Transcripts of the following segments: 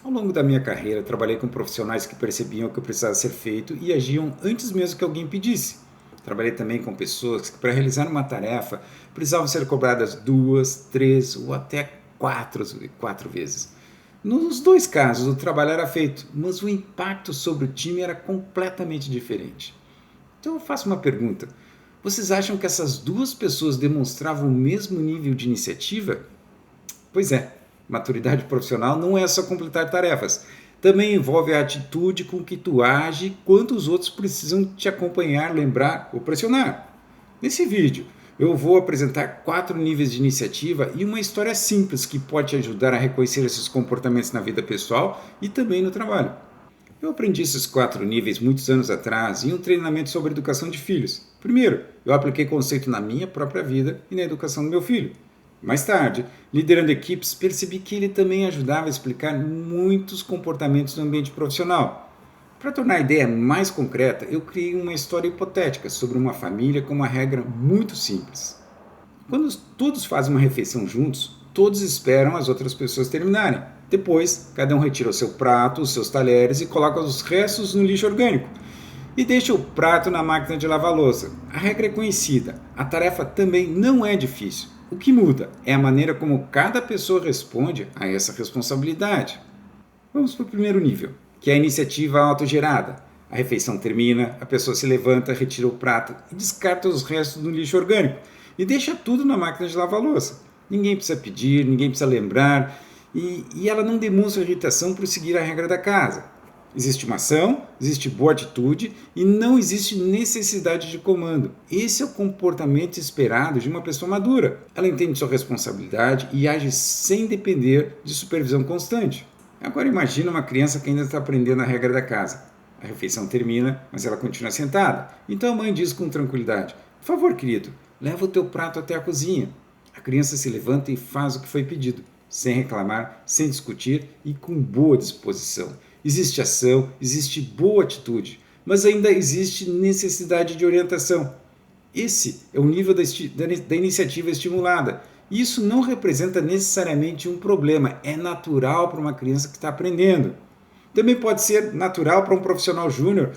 Ao longo da minha carreira, trabalhei com profissionais que percebiam o que precisava ser feito e agiam antes mesmo que alguém pedisse. Trabalhei também com pessoas que, para realizar uma tarefa, precisavam ser cobradas duas, três ou até quatro vezes. Nos dois casos, o trabalho era feito, mas o impacto sobre o time era completamente diferente. Então eu faço uma pergunta: vocês acham que essas duas pessoas demonstravam o mesmo nível de iniciativa? Pois é, maturidade profissional não é só completar tarefas. Também envolve a atitude com que tu age quando os outros precisam te acompanhar, lembrar ou pressionar. Nesse vídeo, eu vou apresentar 4 níveis de iniciativa e uma história simples que pode te ajudar a reconhecer esses comportamentos na vida pessoal e também no trabalho. Eu aprendi esses 4 níveis muitos anos atrás em um treinamento sobre educação de filhos. Primeiro, eu apliquei o conceito na minha própria vida e na educação do meu filho. Mais tarde, liderando equipes, percebi que ele também ajudava a explicar muitos comportamentos no ambiente profissional. Para tornar a ideia mais concreta, eu criei uma história hipotética sobre uma família com uma regra muito simples. Quando todos fazem uma refeição juntos, todos esperam as outras pessoas terminarem. Depois, cada um retira o seu prato, os seus talheres e coloca os restos no lixo orgânico. E deixa o prato na máquina de lavar louça. A regra é conhecida, a tarefa também não é difícil. O que muda é a maneira como cada pessoa responde a essa responsabilidade. Vamos para o primeiro nível, que é a iniciativa autogerada. A refeição termina, a pessoa se levanta, retira o prato e descarta os restos no lixo orgânico e deixa tudo na máquina de lavar louça. Ninguém precisa pedir, ninguém precisa lembrar e ela não demonstra irritação por seguir a regra da casa. Existe uma ação, existe boa atitude e não existe necessidade de comando. Esse é o comportamento esperado de uma pessoa madura. Ela entende sua responsabilidade e age sem depender de supervisão constante. Agora imagine uma criança que ainda está aprendendo a regra da casa. A refeição termina, mas ela continua sentada. Então a mãe diz com tranquilidade: por favor, querido, leva o teu prato até a cozinha. A criança se levanta e faz o que foi pedido, sem reclamar, sem discutir e com boa disposição. Existe ação, existe boa atitude, mas ainda existe necessidade de orientação. Esse é o nível da iniciativa estimulada. Isso não representa necessariamente um problema, é natural para uma criança que está aprendendo. Também pode ser natural para um profissional júnior,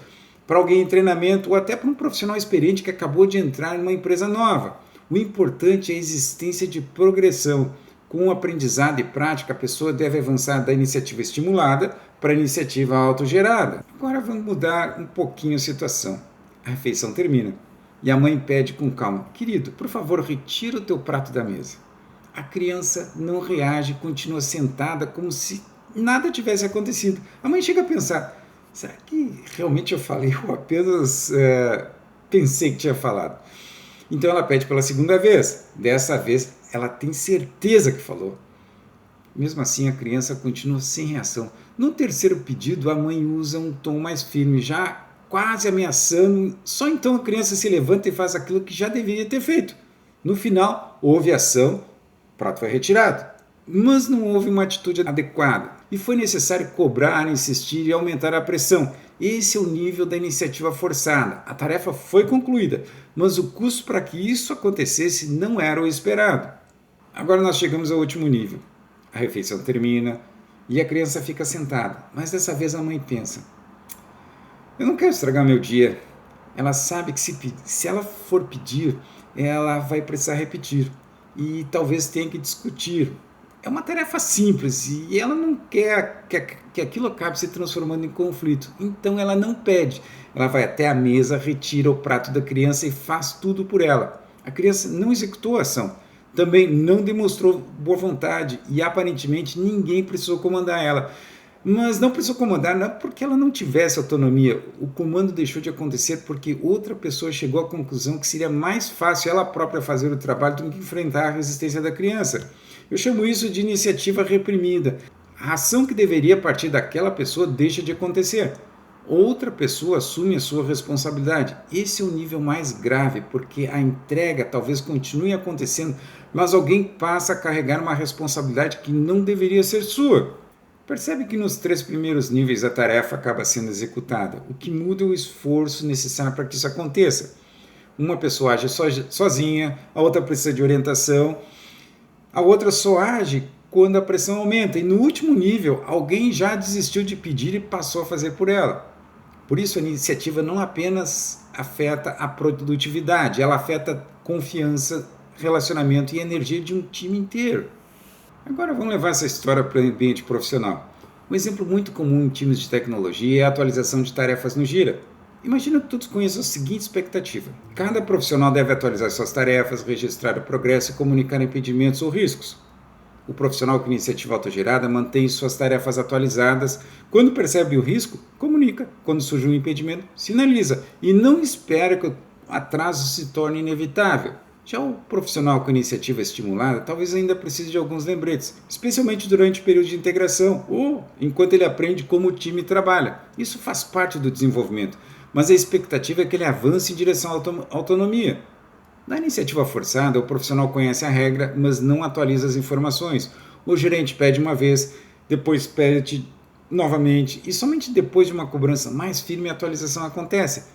para alguém em treinamento ou até para um profissional experiente que acabou de entrar em uma empresa nova. O importante é a existência de progressão. Com o aprendizado e prática, a pessoa deve avançar da iniciativa estimulada para a iniciativa autogerada. Agora vamos mudar um pouquinho a situação. A refeição termina e a mãe pede com calma: querido, por favor, retira o teu prato da mesa. A criança não reage, continua sentada como se nada tivesse acontecido. A mãe chega a pensar: será que realmente eu falei ou apenas pensei que tinha falado? Então ela pede pela segunda vez. Dessa vez ela tem certeza que falou. Mesmo assim, a criança continua sem reação. No terceiro pedido, a mãe usa um tom mais firme, já quase ameaçando. Só então a criança se levanta e faz aquilo que já deveria ter feito. No final, houve ação, o prato foi retirado. Mas não houve uma atitude adequada e foi necessário cobrar, insistir e aumentar a pressão. Esse é o nível da iniciativa forçada. A tarefa foi concluída, mas o custo para que isso acontecesse não era o esperado. Agora nós chegamos ao último nível. A refeição termina e a criança fica sentada, mas dessa vez a mãe pensa: eu não quero estragar meu dia. Ela sabe que se ela for pedir, ela vai precisar repetir e talvez tenha que discutir. É uma tarefa simples e ela não quer que aquilo acabe se transformando em conflito. Então ela não pede. Ela vai até a mesa, retira o prato da criança e faz tudo por ela. A criança não executou a ação. Também não demonstrou boa vontade e aparentemente ninguém precisou comandar ela. Mas não precisou comandar não porque ela não tivesse autonomia. O comando deixou de acontecer porque outra pessoa chegou à conclusão que seria mais fácil ela própria fazer o trabalho do que enfrentar a resistência da criança. Eu chamo isso de iniciativa reprimida. A ação que deveria partir daquela pessoa deixa de acontecer. Outra pessoa assume a sua responsabilidade. Esse é o nível mais grave, porque a entrega talvez continue acontecendo, mas alguém passa a carregar uma responsabilidade que não deveria ser sua. Percebe que nos 3 primeiros níveis a tarefa acaba sendo executada. O que muda é o esforço necessário para que isso aconteça. Uma pessoa age sozinha, a outra precisa de orientação, a outra só age quando a pressão aumenta. E no último nível, alguém já desistiu de pedir e passou a fazer por ela. Por isso, a iniciativa não apenas afeta a produtividade, ela afeta a confiança, relacionamento e energia de um time inteiro. Agora vamos levar essa história para o ambiente profissional. Um exemplo muito comum em times de tecnologia é a atualização de tarefas no Gira. Imagina que todos conheçam a seguinte expectativa. Cada profissional deve atualizar suas tarefas, registrar o progresso e comunicar impedimentos ou riscos. O profissional com iniciativa autogerada mantém suas tarefas atualizadas. Quando percebe o risco, comunica. Quando surge um impedimento, sinaliza. E não espera que o atraso se torne inevitável. Já o profissional com iniciativa estimulada talvez ainda precise de alguns lembretes, especialmente durante o período de integração ou enquanto ele aprende como o time trabalha. Isso faz parte do desenvolvimento, mas a expectativa é que ele avance em direção à autonomia. Na iniciativa forçada, o profissional conhece a regra, mas não atualiza as informações. O gerente pede uma vez, depois pede novamente, e somente depois de uma cobrança mais firme a atualização acontece.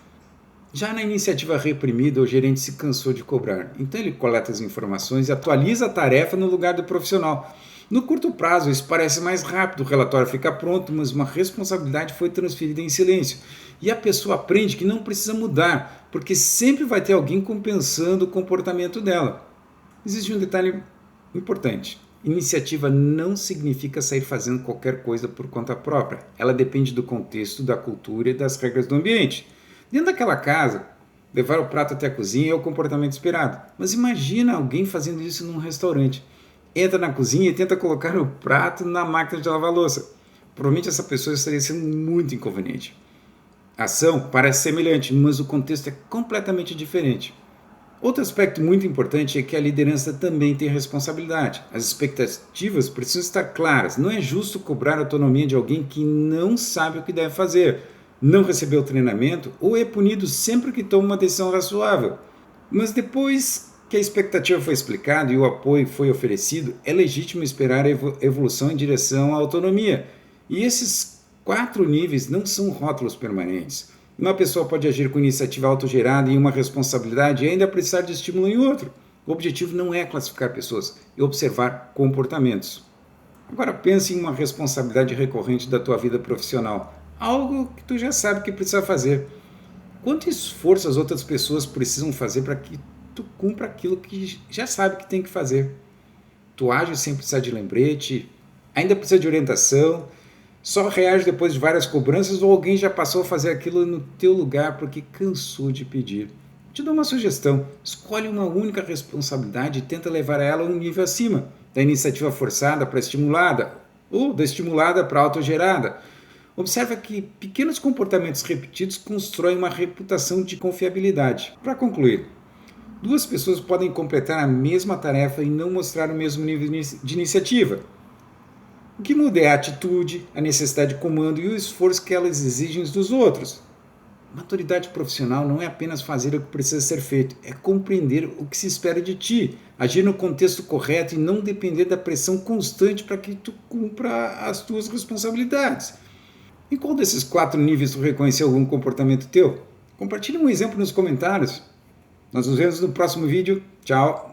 Já na iniciativa reprimida, o gerente se cansou de cobrar, então ele coleta as informações e atualiza a tarefa no lugar do profissional. No curto prazo, isso parece mais rápido, o relatório fica pronto, mas uma responsabilidade foi transferida em silêncio. E a pessoa aprende que não precisa mudar, porque sempre vai ter alguém compensando o comportamento dela. Existe um detalhe importante. Iniciativa não significa sair fazendo qualquer coisa por conta própria. Ela depende do contexto, da cultura e das regras do ambiente. Dentro daquela casa, levar o prato até a cozinha é o comportamento esperado. Mas imagina alguém fazendo isso num restaurante. Entra na cozinha e tenta colocar o prato na máquina de lavar louça. Provavelmente essa pessoa estaria sendo muito inconveniente. A ação parece semelhante, mas o contexto é completamente diferente. Outro aspecto muito importante é que a liderança também tem responsabilidade. As expectativas precisam estar claras. Não é justo cobrar a autonomia de alguém que não sabe o que deve fazer, não recebeu treinamento ou é punido sempre que toma uma decisão razoável. Mas depois que a expectativa foi explicada e o apoio foi oferecido, é legítimo esperar a evolução em direção à autonomia. E esses 4 níveis não são rótulos permanentes. Uma pessoa pode agir com iniciativa autogerada em uma responsabilidade e ainda precisar de estímulo em outro. O objetivo não é classificar pessoas, é observar comportamentos. Agora pense em uma responsabilidade recorrente da tua vida profissional. Algo que tu já sabe que precisa fazer. Quanto esforço as outras pessoas precisam fazer para que tu cumpra aquilo que já sabe que tem que fazer? Tu age sem precisar de lembrete, ainda precisa de orientação, só reage depois de várias cobranças ou alguém já passou a fazer aquilo no teu lugar porque cansou de pedir. Te dou uma sugestão, escolhe uma única responsabilidade e tenta levar ela a um nível acima, da iniciativa forçada para estimulada ou da estimulada para autogerada. Observa que pequenos comportamentos repetidos constroem uma reputação de confiabilidade. Para concluir, 2 pessoas podem completar a mesma tarefa e não mostrar o mesmo nível de iniciativa. O que muda é a atitude, a necessidade de comando e o esforço que elas exigem dos outros. Maturidade profissional não é apenas fazer o que precisa ser feito, é compreender o que se espera de ti, agir no contexto correto e não depender da pressão constante para que tu cumpra as tuas responsabilidades. Em qual desses 4 níveis tu reconheceu algum comportamento teu? Compartilhe um exemplo nos comentários. Nós nos vemos no próximo vídeo. Tchau!